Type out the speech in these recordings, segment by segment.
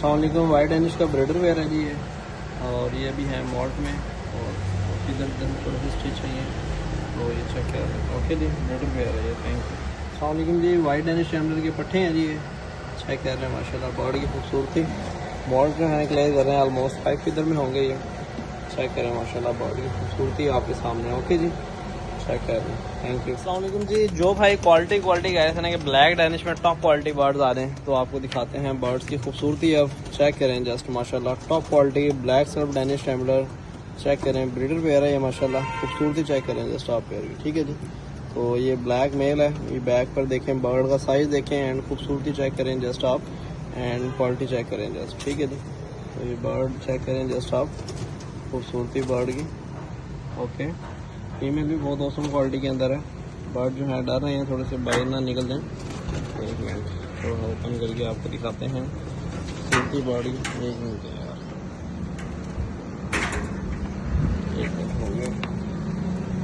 अस्सलामुअलैकुम। White Danish का breeder where है जी ये, और ये भी है मॉल्ट में, और इधर उधर थोड़े से स्टिच चाहिए तो ये चेक कर रहे हैं। ओके जी, ब्रीडर वेयर है ये। Thank you. अस्सलामुअलैकुम जी। वाइट डेनिश एम्बलर के पट्टे हैं जी ये, चेक कर रहे हैं माशाल्लाह। बॉडी की खूबसूरती मॉल्ट में है, क्लियर कर रहे हैं। ऑलमोस्ट 5 फीदर में होंगे ये, चेक करें माशाल्लाह। बॉडी की खूबसूरती आपके सामने। ओके जी, चेक कर रहे हैं। Thank you. अस्सलाम वालेकुम जी। जो भाई क्वालिटी कह रहे थे ना कि ब्लैक डेनिश में टॉप क्वालिटी बर्ड्स आ रहे हैं, तो आपको दिखाते हैं बर्ड्स की खूबसूरती। अब चेक करें जस्ट माशाल्लाह, top quality black self Danish rambler. Check करें, ब्रीडर पेयर है ये माशाल्लाह। खूबसूरती चेक करें जस्ट आप पेयर की, ठीक है जी। तो ये ब्लैक मेल है, ये बैक पर देखें, बर्ड का साइज़ देखें एंड खूबसूरती चेक करें जस्ट आप, एंड क्वालिटी चेक करें जस्ट, ठीक है जी। तो ये बर्ड चेक करें जस्ट आप, खूबसूरती बर्ड की। ओके, फीमेल भी बहुत औसम क्वालिटी के अंदर है। बर्ड जो है डर रहे हैं थोड़े से बाहर ना निकल जाएं। एक मिनट, थोड़ा ओपन करके आपको दिखाते हैं खूबसूरती बर्ड की। एक मिनट यार, एक मिनट हो गया,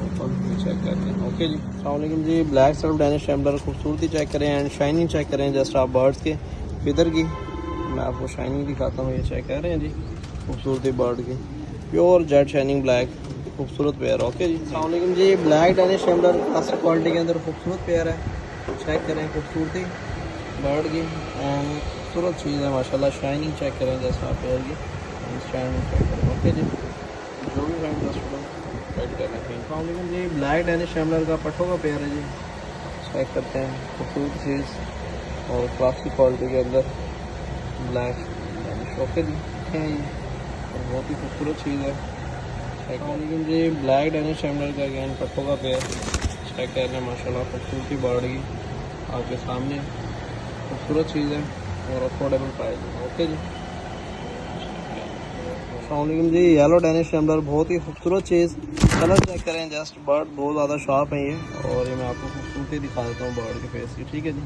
ओपन चेक करते हैं। ओके जी। अस्सलाम वालेकुम जी। ब्लैक सर्फ डेनिश रैम्बलर, खूबसूरती चेक करें एंड शाइनिंग चेक करें जस्ट आप बर्ड्स के फिदर की। मैं आपको शाइनिंग दिखाता हूँ, ये चेक कर रहे हैं जी, खूबसूरती बर्ड की। प्योर जेट शाइनिंग ब्लैक, खूबसूरत पेयर। ओके जी। अस्सलाम वालेकुम जी। Black Danish rambler classic quality के अंदर खूबसूरत पेयर है, चेक करें खूबसूरती बर्ड की एंड खूबसूरत चीज़ है माशाल्लाह। शाइनिंग चेक करें जैसा आप पेयर की, शाइनिंग चेक करें। ओके जी, जो भी है राइट कर रखें। अस्सलाम वालेकुम जी। ब्लैक डेनिश रैम्बलर का पट्ठों का पेयर है जी, चेक करते हैं खूबसूरत चीज़ और क्लासिक क्वालिटी के अंदर ब्लैक डेनिश। ओके जी, है ये और बहुत ही खूबसूरत चीज़ है। लेकिन जी ब्लैक डेनिश रैम्बलर का अगेन पट्टों का पेयर, चेक कर रहे हैं माशाल्लाह। खूबसूरती बर्ड की आपके सामने, खूबसूरत चीज़ है और अफोर्डेबल प्राइस है। ओके जी। अस्सलाम वालेकुम जी। येलो डेनिश रैम्बलर, बहुत ही खूबसूरत चीज़। कलर चेक करें जस्ट, बर्ड बहुत ज़्यादा शार्प है ये, और ये मैं आपको खूबसूरती दिखा देता हूँ बर्ड के फेस की, ठीक है जी।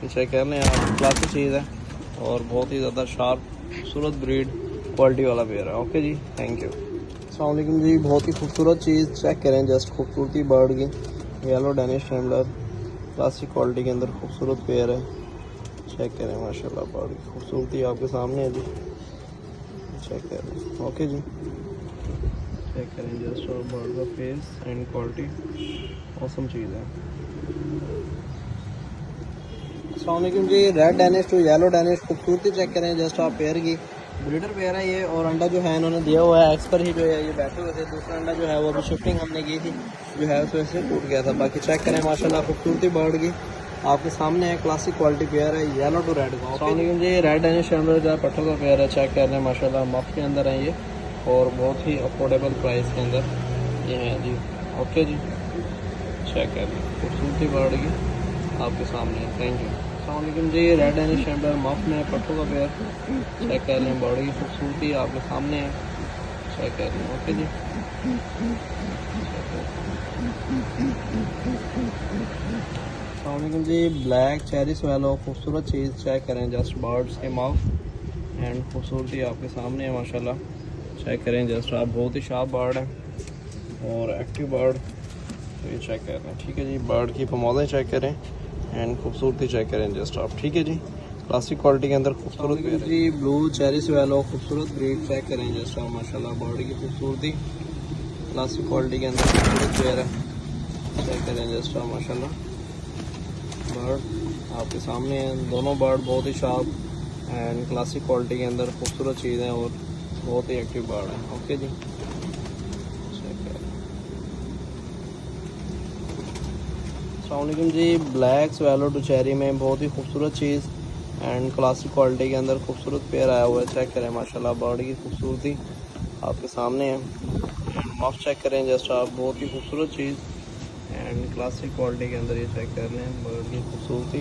ये चेक कर लें आप, क्लासिक चीज़ है और बहुत ही ज़्यादा शार्प खूबसूरत ब्रीड क्वालिटी वाला पेयर है। ओके जी, थैंक यू। अस्सलाम वालेकुम जी। बहुत ही खूबसूरत चीज़ चेक करें जस्ट, खूबसूरती बर्ड की। Yellow Danish rambler classic quality के अंदर खूबसूरत पेयर है, चेक करें माशाल्लाह। बर्ड की खूबसूरती आपके सामने है जी, चेक करें। ओके जी, चेक करें जस्ट और बर्ड का फेस एंड क्वालिटी, औसम चीज़ है। अस्सलाम वालेकुम जी। Red Danish to yellow Danish, खूबसूरती चेक करें जस्ट आप पेयर की। ब्रीडर पेयर है ये, और अंडा जो है इन्होंने दिया हुआ है एक्स पर ही जो है ये बैठे हुए थे। दूसरा अंडा जो है वो अभी शिफ्टिंग हमने की थी, जो है उस वजह से टूट गया था। बाकी चेक करें माशाल्लाह, खूबसूरती बर्ड की आपके सामने है। क्लासिक क्वालिटी पेयर है, येलो टू रेड का। अस्सलाम वालेकुम जी। रेड डेनिश रैम्बलर जो है पट्टों का पेयर है, चेक कर रहे हैं माशाल्लाह। मफ के अंदर है ये और बहुत ही अफोर्डेबल प्राइस के अंदर ये है जी। ओके जी, चेक कर लें खूबसूरती बर्ड की आपके सामने। Thank you. अस्सलाम वालेकुम जी। रेड डेनिश रैम्बलर मफ में पट्टों का पेयर, चेक कर लें। बॉडी की खूबसूरती आपके सामने है, चेक कर लें। ओके जी, अस्सलाम वालेकुम जी। ब्लैक चेरी स्वेलो, खूबसूरत चीज़ चेक करें जस्ट, बर्ड्स के माउथ एंड खूबसूरती आपके सामने है माशाल्लाह। चेक करें जस्ट आप, बहुत ही शार्प बर्ड है और एक्टिव बर्ड, तो ये चेक कर रहे हैं, ठीक है जी। बर्ड की पमौदें चेक करें एंड खूबसूरती चेक करें जस्ट आप, ठीक है जी। क्लासिक क्वालिटी के अंदर खूबसूरत जी। ब्लू चेरी स्वेलो, खूबसूरत ब्रीड चेक करें जस्ट आप माशाल्लाह। बॉडी की खूबसूरती क्लासिक क्वालिटी के अंदर खूबसूरत पेयर है, चेक करें जस्ट आप माशाल्लाह। बर्ड आपके सामने हैं, दोनों बर्ड बहुत ही शार्प एंड क्लासिक क्वालिटी के अंदर खूबसूरत चीज़ है और बहुत ही एक्टिव बर्ड है। ओके जी, अस्सलाम वालेकुम जी। ब्लैक स्वेलो टू चेरी में बहुत ही खूबसूरत चीज़ एंड क्लासिक क्वालिटी के अंदर खूबसूरत पेयर आया हुआ है, चेक करें माशाल्लाह। बर्ड की खूबसूरती आपके सामने है एंड मफ चेक करें जस्ट आप, बहुत ही खूबसूरत चीज़ एंड क्लासिक क्वालिटी के अंदर ये चेक कर लें। बर्ड की खूबसूरती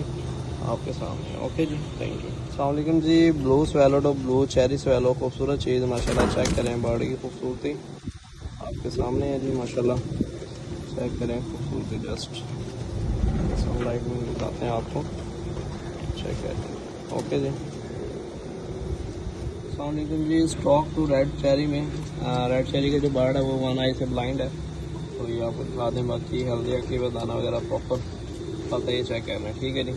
आपके सामने। ओके जी, थैंक यू। अस्सलाम वालेकुम जी। Blue swallow to blue cherry swallow, खूबसूरत चीज़ माशाल्लाह। चेक करें बर्ड की खूबसूरती आपके सामने है जी माशाल्लाह। चेक करें खूबसूरती जस्ट लाइट में दिखाते हैं आपको, चेक करें। ओके जी, अस्सलाम वालेकुम जी। स्टॉक टू रेड चेरी में, रेड चेरी का जो बर्ड है वो वन आई से ब्लाइंड है, तो ये आपको दिखा दें। बाकी हेल्दी एक्टिव दाना वगैरह प्रॉपर पता ही चेक करना है, ठीक है जी।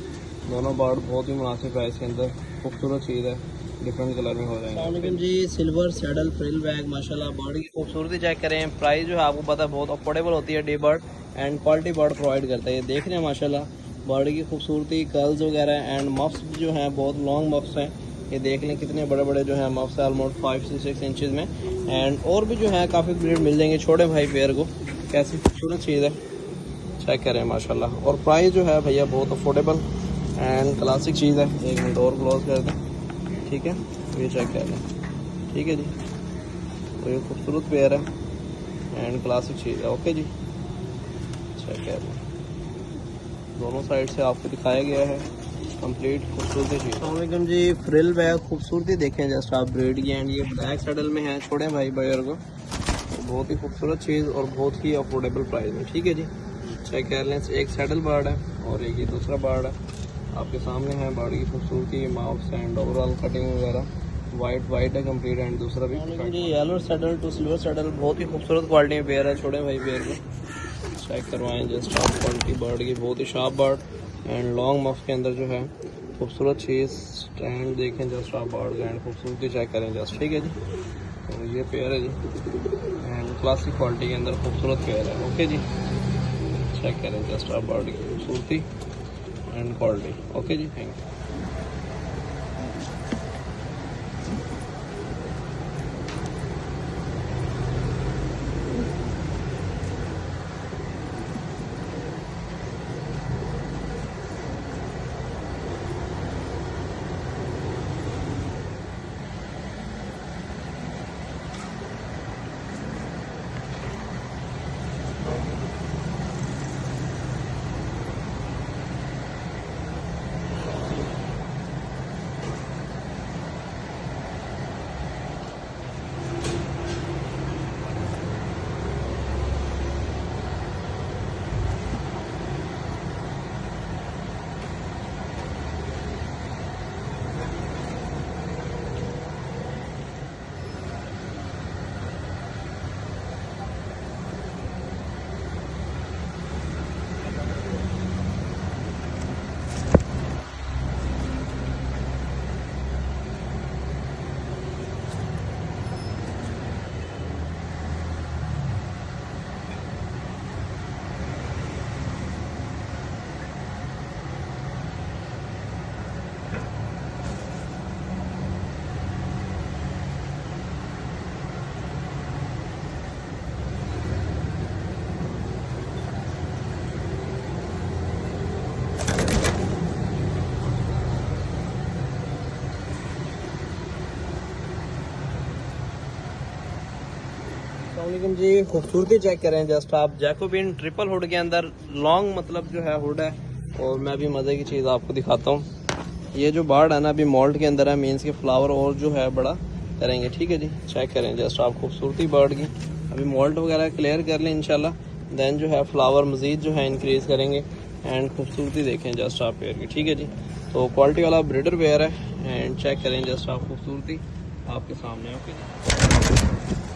दोनों बर्ड बहुत ही मुनासिब प्राइस के अंदर खूबसूरत चीज़ है डिफरेंट कलर में हो जाएंगे जी। सिल्वर सैडल फ्रिल बैग माशाल्लाह, बर्ड की खूबसूरती चेक करें। प्राइस जो है आपको पता है बहुत अफोर्डेबल होती है। D bird and quality bird provide करता है। ये देख रहे हैं माशाल्लाह बर्ड की खूबसूरती, कर्ल्स वगैरह एंड मफ्स जो हैं बहुत लॉन्ग मफ्स हैं। ये देख लें कितने बड़े बड़े जो है मफ्स है, ऑलमोस्ट 5 से 6 इंचज़ में। एंड और भी जो है काफ़ी ब्रीड मिल जाएंगे। छोटे भाई पेयर को कैसी खूबसूरत चीज़ है, चेक करें माशाल्लाह। और प्राइस जो है भैया बहुत अफोर्डेबल एंड क्लासिक चीज़ है। एक मिनट और क्लोज कर दें, ठीक है, ये चेक कर लें, ठीक है जी। तो ये खूबसूरत पेयर है एंड क्लासिक चीज़ है। ओके जी, चेक कर लें, दोनों साइड से आपको दिखाया गया है कंप्लीट खूबसूरती चीज़। अस्सलाम जी। फ्रिल बैग खूबसूरती देखें जस्ट आप ब्रीड की, एंड ये ब्लैक सैडल में है। छोड़े भाई बयर को, तो बहुत ही खूबसूरत चीज़ और बहुत ही अफोर्डेबल प्राइस में, ठीक है जी। चेक कर लें, एक सैडल बर्ड है और एक ये दूसरा बर्ड है आपके सामने है। बर्ड की खूबसूरती, माउस एंड ओवरऑल कटिंग वगैरह वाइट है कंप्लीट। एंड दूसरा भी yellow saddle to silver saddle, बहुत ही खूबसूरत क्वालिटी में पेयर है। छोड़े भाई पेयर को चेक करवाएं जस्ट आप, क्वालिटी बर्ड की बहुत ही sharp bird and long muff के अंदर जो है खूबसूरत चीज़। स्टैंड देखें जस्ट आप बर्ड का एंड खूबसूरती चेक करें जस्ट, ठीक है जी। तो ये पेयर है जी एंड क्लासिक क्वालिटी के अंदर खूबसूरत पेयर है। ओके जी, चेक करें जस्ट आप बर्ड की खूबसूरती एंड क्वालिटी। ओके जी, थैंक यू। अस्सलाम जी। खूबसूरती चेक करें जस्ट आप, जैकोबिन ट्रिपल हुड के अंदर लॉन्ग मतलब जो है हुड है। और मैं भी मज़े की चीज़ आपको दिखाता हूँ। ये जो बर्ड है ना अभी मॉल्ट के अंदर है, मीन्स के फ्लावर और जो है बड़ा करेंगे, ठीक है जी। चेक करें जस्ट आप खूबसूरती बर्ड की, अभी मॉल्ट वगैरह क्लियर कर लें इंशाल्लाह, देन जो है फ्लावर मज़ीद जो है इंक्रीज़ करेंगे। एंड खूबसूरती देखें जस्ट आप पेयर की, ठीक है जी। तो क्वालिटी वाला ब्रीडर पेयर है एंड चेक करें जस्ट आप खूबसूरती आपके सामने। ओके जी।